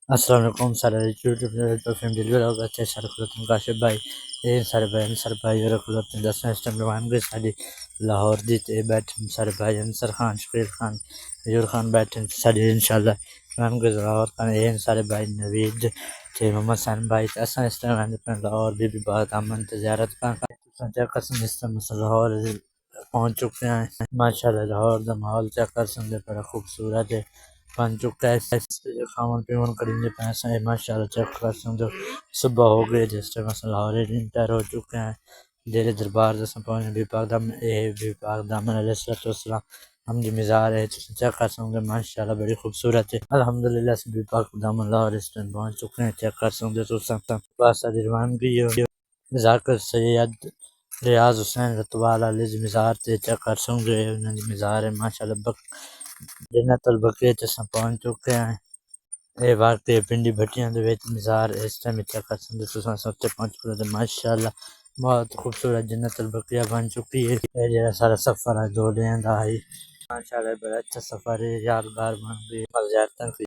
السلام علیکم سارے یوٹیوب فیملی لوگ اچھے سارے خلوتن کاشف بھائی یہ سارے بھائی اور خلوتن دسنا اس ٹائم روان گئے ساری لاہور دی تے بیٹھے سارے بھائی انصر خان شفیل خان حجور خان بیٹھے ساری انشاءاللہ روان گئے لاہور خان یہ سارے بھائی نوید تے محمد سان بھائی اساں اس ٹائم رہندے پے لاہور بی بی باغ امن تے زیارت کا چیک کر سکتے اس ٹائم لاہور پہنچ چکے ہیں ماشاءاللہ لاہور دا ماحول چیک کر سکتے بڑا خوبصورت ہے بن چکا ہے کھاون پیون کریندے پیسے ماشاءاللہ چیک کر سکتے ہو صبح ہو گئی جس ٹائم اصل لاہور انٹر ہو چکے ہیں دیر دربار دس پہنچ بی پاک دم بی پاک دامن علیہ السلام ہم دی مزار ہے چیک کر سکتے ماشاءاللہ بڑی خوبصورت ہے الحمدللہ سے بی پاک دامن لاہور اس ٹائم پہنچ چکے ہیں چیک کر سکتے تو سب بس روانگی ذاکر سید ریاض حسین رتوال علی دی مزار تے چیک کر سکتے انہاں دی مزار ہے ماشاءاللہ جنت البقیع تے پہنچ چکے ہیں اے واقعی پنڈی بھٹیاں دے وچ مزار اس ٹائم چیک کر سکتے تساں سب تے پہنچ چکے ماشاءاللہ بہت خوبصورت جنت البقیع بن چکی ہے یہ جڑا سارا سفر ہے دو دن دا ہے ماشاءاللہ بڑا اچھا سفر ہے یادگار بن گئی